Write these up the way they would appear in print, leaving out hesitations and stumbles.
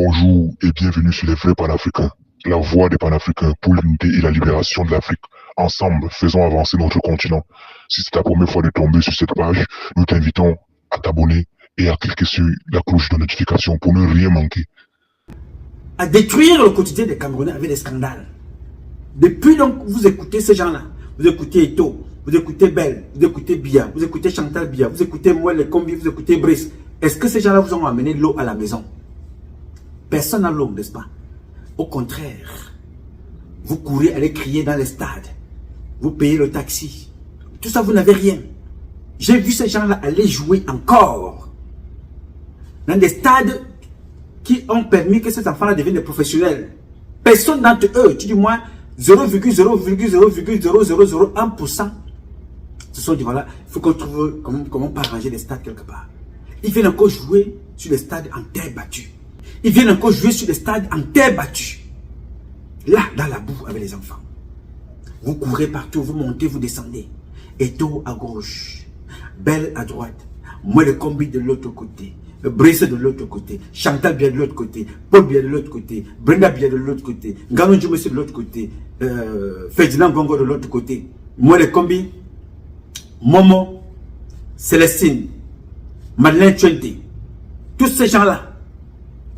Bonjour et bienvenue sur les vrais panafricains, la voix des panafricains pour l'unité et la libération de l'Afrique. Ensemble, faisons avancer notre continent. Si c'est ta première fois de tomber sur cette page, nous t'invitons à t'abonner et à cliquer sur la cloche de notification pour ne rien manquer. À détruire le quotidien des Camerounais avec des scandales. Depuis donc, vous écoutez ces gens-là, vous écoutez Eto, vous écoutez Belle, vous écoutez Bia, vous écoutez Chantal Bia, vous écoutez Moi les Combi, vous écoutez Brice. Est-ce que ces gens-là vous ont amené l'eau à la maison? Personne n'a l'eau, n'est-ce pas? Au contraire, vous courez, allez crier dans les stades, vous payez le taxi. Tout ça, vous n'avez rien. J'ai vu ces gens-là aller jouer encore dans des stades qui ont permis que ces enfants-là deviennent des professionnels. Personne d'entre eux, tu dis moi, 0,0,00001%. Ce sont dit voilà, il faut qu'on trouve comment pas arranger les stades quelque part. Ils viennent encore jouer sur les stades en terre battue. Ils viennent encore jouer sur les stades en terre battue. Là, dans la boue avec les enfants. Vous courez partout, vous montez, vous descendez. Eto à gauche, Belle à droite, Moi le combi de l'autre côté, Brice de l'autre côté, Chantal bien de l'autre côté, Paul bien de l'autre côté, Brenda bien de l'autre côté, Nganou Djoumessi de l'autre côté, Ferdinand Gongo de l'autre côté, Moi le combi, Momo, Célestine, Madeleine Tchouenti, tous ces gens-là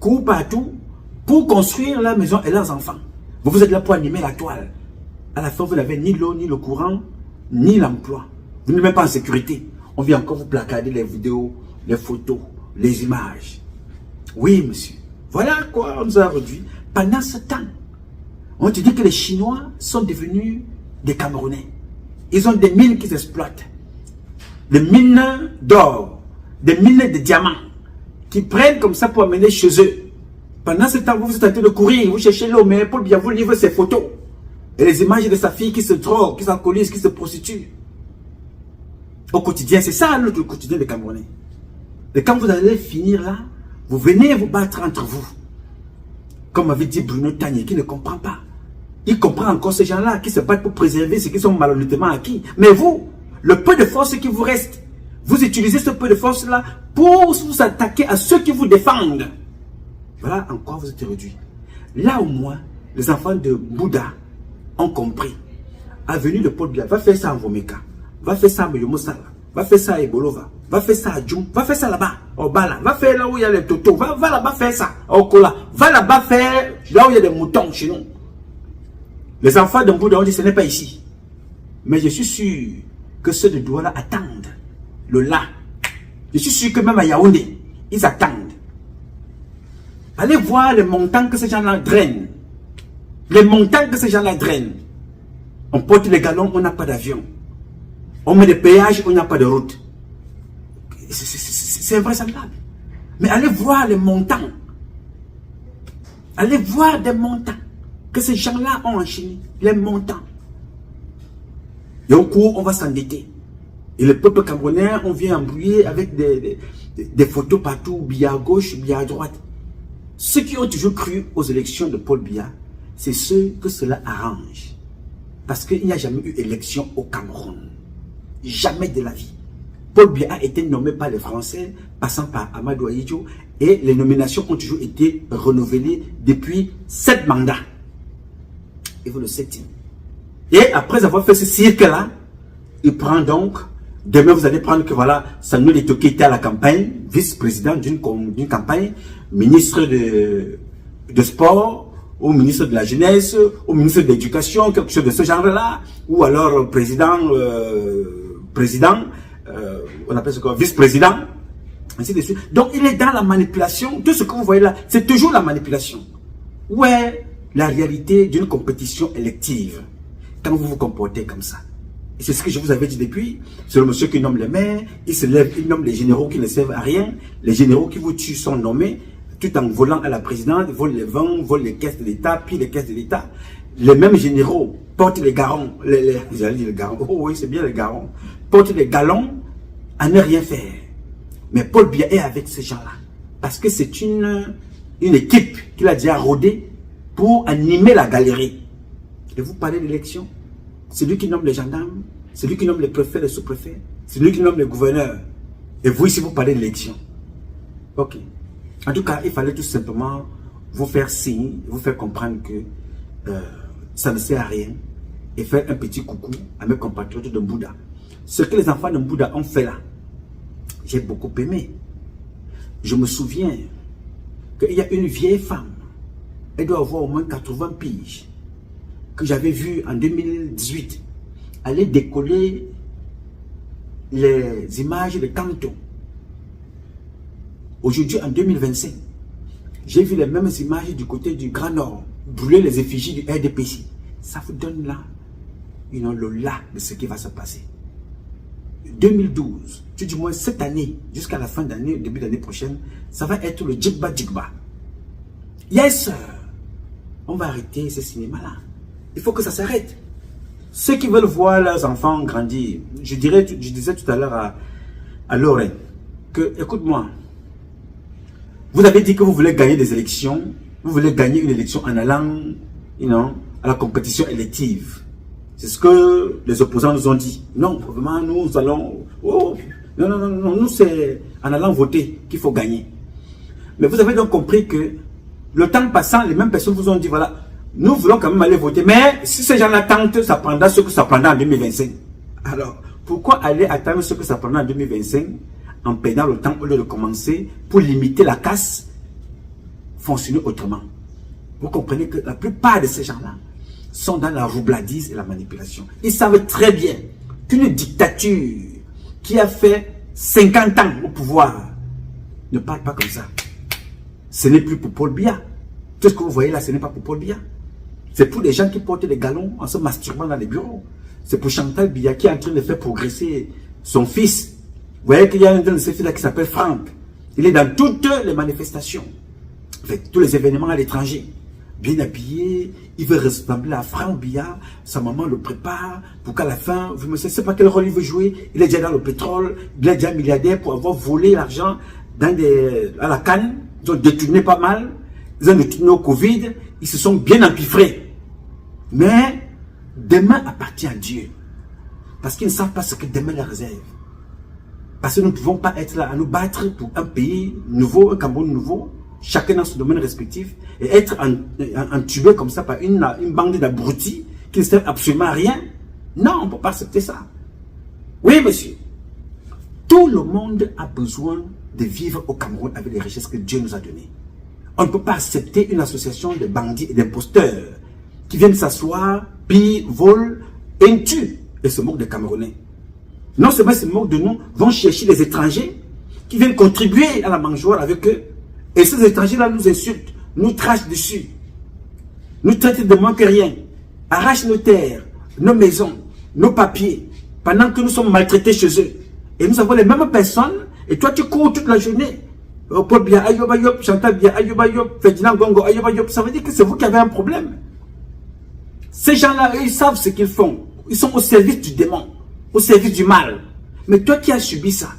courent partout pour construire la maison et leurs enfants. Vous êtes là pour animer la toile. À la fin, vous n'avez ni l'eau, ni le courant, ni l'emploi. Vous n'êtes même pas en sécurité. On vient encore vous placarder les vidéos, les photos, les images. Oui, monsieur. Voilà quoi on nous a réduit. Pendant ce temps, on te dit que les Chinois sont devenus des Camerounais. Ils ont des mines qu'ils exploitent. Des mines d'or, des mines de diamants, qui prennent comme ça pour amener chez eux. Pendant ce temps, vous êtes en train de courir, vous cherchez l'eau, mais Paul Biya vous livre ses photos. Et les images de sa fille qui se drogue, qui s'alcoolise, qui se prostitue. Au quotidien, c'est ça le quotidien des Camerounais. Et quand vous allez finir là, vous venez vous battre entre vous. Comme avait dit Bruno Tanier, qui ne comprend pas. Il comprend encore ces gens-là qui se battent pour préserver ce qui sont malhonnêtement acquis. Mais vous, le peu de force qui vous reste, vous utilisez ce peu de force-là pour vous attaquer à ceux qui vous défendent. Voilà en quoi vous êtes réduits. Là au moins, les enfants de Bouddha ont compris. Avenue de Paul Biya, va faire ça en Vomeka, va faire ça à Moyomosala, va faire ça à Ebolova, va faire ça à Djoum, va faire ça là-bas, au Bala, va faire là où il y a les totos, va là-bas faire ça, au Kola, va là-bas faire là où il y a des moutons chez nous. Les enfants de Bouddha ont dit ce n'est pas ici. Mais je suis sûr que ceux de Douala attendent le là. Je suis sûr que même à Yaoundé, ils attendent. Allez voir les montants que ces gens-là drainent. Les montants que ces gens-là drainent. On porte les galons, on n'a pas d'avion. On met des péages, on n'a pas de route. C'est invraisemblable. Mais allez voir les montants. Allez voir des montants que ces gens-là ont en Chine. Les montants. Et au cours, on va s'endetter. Et le peuple camerounais, on vient embrouiller avec des photos partout, Biya à gauche, Biya à droite. Ceux qui ont toujours cru aux élections de Paul Biya, c'est ceux que cela arrange. Parce qu'il n'y a jamais eu élection au Cameroun. Jamais de la vie. Paul Biya a été nommé par les Français, passant par Amadou Ahidjo, et les nominations ont toujours été renouvelées depuis 7 mandats. Et vous le savez. Et après avoir fait ce cirque-là, il prend donc, demain vous allez prendre que voilà, Samuel Eto'o qui était à la campagne, vice-président d'une campagne, ministre de sport, ou ministre de la jeunesse, ou ministre de l'éducation, quelque chose de ce genre-là, ou alors président, on appelle ce quoi, vice-président, ainsi de suite. Donc il est dans la manipulation, tout ce que vous voyez là, c'est toujours la manipulation. Où est la réalité d'une compétition élective, quand vous vous comportez comme ça? Et c'est ce que je vous avais dit depuis, c'est le monsieur qui nomme les maires, il se lève, il nomme les généraux qui ne servent à rien, les généraux qui vous tuent sont nommés, tout en volant à la présidente, volent les vents, volent les caisses de l'État, pillent les caisses de l'État. Les mêmes généraux portent les garons, j'allais dire les garons, oh oui c'est bien les garons, portent les galons à ne rien faire. Mais Paul Biya est avec ces gens-là, parce que c'est une équipe qu'il a déjà rodée pour animer la galerie. Et vous parlez d'élection? C'est lui qui nomme les gendarmes, c'est lui qui nomme les préfets, les sous-préfets, c'est lui qui nomme les gouverneurs. Et vous ici, vous parlez d'élection. Ok. En tout cas, il fallait tout simplement vous faire signe, vous faire comprendre que ça ne sert à rien et faire un petit coucou à mes compatriotes de Mbouda. Ce que les enfants de Mbouda ont fait là, j'ai beaucoup aimé. Je me souviens qu'il y a une vieille femme, elle doit avoir au moins 80 piges, que j'avais vue en 2018, aller décoller les images de Kanto. Aujourd'hui, en 2025, j'ai vu les mêmes images du côté du Grand Nord, brûler les effigies du RDPC. Ça vous donne là, le là de ce qui va se passer. 2012, du moins cette année, jusqu'à la fin d'année, début d'année prochaine, ça va être le Djigba Djigba. Yes, on va arrêter ce cinéma-là. Il faut que ça s'arrête. Ceux qui veulent voir leurs enfants grandir, je disais tout à l'heure à Lorraine, que, écoute-moi, vous avez dit que vous voulez gagner des élections, vous voulez gagner une élection en allant, à la compétition élective. C'est ce que les opposants nous ont dit. Non, vraiment, nous allons... Oh, non, nous c'est en allant voter qu'il faut gagner. Mais vous avez donc compris que le temps passant, les mêmes personnes vous ont dit, voilà, nous voulons quand même aller voter, mais si ces gens-là tentent, ça prendra ce que ça prendra en 2025. Alors, pourquoi aller attendre ce que ça prendra en 2025 en perdant le temps au lieu de commencer pour limiter la casse, fonctionner autrement? Vous comprenez que la plupart de ces gens-là sont dans la roubladise et la manipulation. Ils savent très bien qu'une dictature qui a fait 50 ans au pouvoir ne parle pas comme ça. Ce n'est plus pour Paul Biya. Tout ce que vous voyez là, ce n'est pas pour Paul Biya. C'est pour des gens qui portent des galons en se masturbant dans les bureaux. C'est pour Chantal Biya qui est en train de faire progresser son fils. Vous voyez qu'il y a un de ces fils là qui s'appelle Franck. Il est dans toutes les manifestations. Avec tous les événements à l'étranger. Bien habillé, il veut ressembler à Franck Biya, sa maman le prépare pour qu'à la fin, vous ne savez pas quel rôle il veut jouer, il est déjà dans le pétrole, il est déjà milliardaire pour avoir volé l'argent à la canne, ils ont détourné pas mal, ils ont détourné au Covid, ils se sont bien empiffrés. Mais demain appartient à Dieu, parce qu'ils ne savent pas ce que demain leur réserve. Parce que nous ne pouvons pas être là à nous battre pour un pays nouveau, un Cameroun nouveau, chacun dans son domaine respectif, et être entubé comme ça par une bande d'abrutis qui ne servent absolument à rien. Non, on ne peut pas accepter ça. Oui, monsieur. Tout le monde a besoin de vivre au Cameroun avec les richesses que Dieu nous a données. On ne peut pas accepter une association de bandits et d'imposteurs qui viennent s'asseoir, pillent, volent, et tuent, et se moquent des Camerounais. Non seulement se moquent de nous, vont chercher les étrangers qui viennent contribuer à la mangeoire avec eux. Et ces étrangers-là nous insultent, nous trachent dessus, nous traitent de moins que rien, arrachent nos terres, nos maisons, nos papiers, pendant que nous sommes maltraités chez eux. Et nous avons les mêmes personnes, et toi tu cours toute la journée. Paul Biya, Ayoub Ayoub, Chantal Biya, Ayoub Ayoub, Ferdinand Gongo, Ayoub Ayoub, ça veut dire que c'est vous qui avez un problème. Ces gens-là, ils savent ce qu'ils font. Ils sont au service du démon, au service du mal. Mais toi qui as subi ça,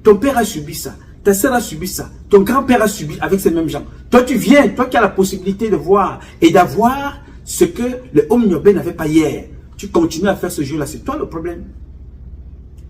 ton père a subi ça, ta soeur a subi ça, ton grand-père a subi avec ces mêmes gens. Toi tu viens, toi qui as la possibilité de voir et d'avoir ce que les hommes Nyobé n'avaient pas hier. Tu continues à faire ce jeu-là, c'est toi le problème.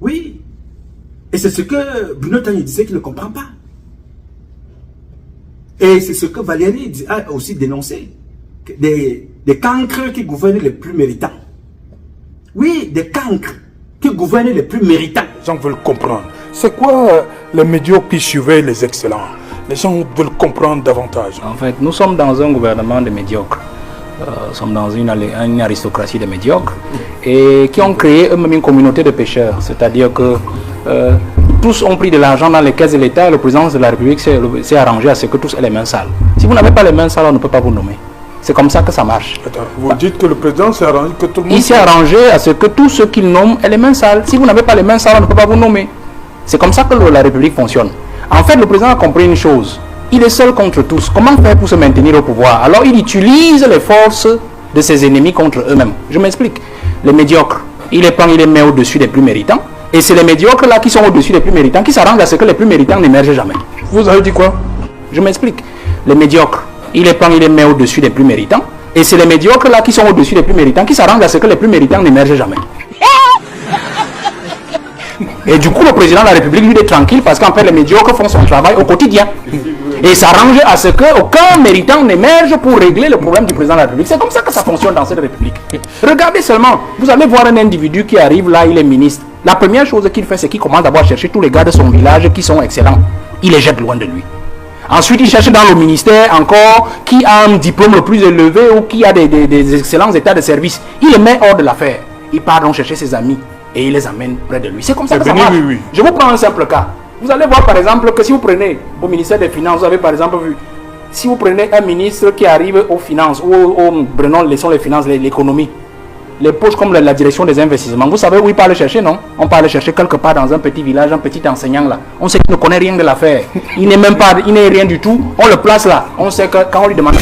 Oui. Et c'est ce que Bruno Tani disait qu'il ne comprend pas. Et c'est ce que Valérie a aussi dénoncé. Des cancres qui gouvernent les plus méritants. Oui, des cancres qui gouvernent les plus méritants. Les gens veulent comprendre. C'est quoi les médiocres qui suivaient les excellents? Les gens veulent comprendre davantage. En fait, nous sommes dans un gouvernement de médiocres. Nous sommes dans une aristocratie de médiocres et qui ont créé eux-mêmes une communauté de pêcheurs. C'est-à-dire que tous ont pris de l'argent dans les caisses de l'État et le président de la République s'est arrangé à ce que tous aient les mains sales. Si vous n'avez pas les mains sales, on ne peut pas vous nommer. C'est comme ça que ça marche. Attends, vous dites que le président s'est arrangé que tout le monde... Il s'est arrangé à ce que tous ceux qu'il nomme aient les mains sales. Si vous n'avez pas les mains sales, on ne peut pas vous nommer. C'est comme ça que la République fonctionne. En fait, le président a compris une chose. Il est seul contre tous. Comment faire pour se maintenir au pouvoir? Alors il utilise les forces de ses ennemis contre eux-mêmes. Je m'explique. Les médiocres, il les prend, il les met au-dessus des plus méritants. Et c'est les médiocres là qui sont au-dessus des plus méritants qui s'arrangent à ce que les plus méritants n'émergent jamais. Vous avez dit quoi? Je m'explique. Les médiocres, il les prend, il les met au-dessus des plus méritants. Et c'est les médiocres là qui sont au-dessus des plus méritants qui s'arrangent à ce que les plus méritants n'émergent jamais. Et du coup, le président de la République, lui, est tranquille parce qu'en fait, les médiocres font son travail au quotidien. Et s'arranger à ce qu'aucun méritant n'émerge pour régler le problème du président de la République. C'est comme ça que ça fonctionne dans cette République. Regardez seulement, vous allez voir un individu qui arrive là, il est ministre. La première chose qu'il fait, c'est qu'il commence d'abord à chercher tous les gars de son village qui sont excellents. Il les jette loin de lui. Ensuite, il cherche dans le ministère encore qui a un diplôme le plus élevé ou qui a des excellents états de service. Il les met hors de l'affaire. Il part donc chercher ses amis et il les amène près de lui. C'est comme ça que ça marche. Oui. Je vous prends un simple cas. Vous allez voir par exemple que si vous prenez au ministère des Finances, vous avez par exemple vu, si vous prenez un ministre qui arrive aux finances, laissons les finances, l'économie, les poches comme la direction des investissements, vous savez où il part le chercher, non? On part le chercher quelque part dans un petit village, un petit enseignant là. On sait qu'il ne connaît rien de l'affaire. Il n'est même pas, il n'est rien du tout. On le place là. On sait que quand on lui demande...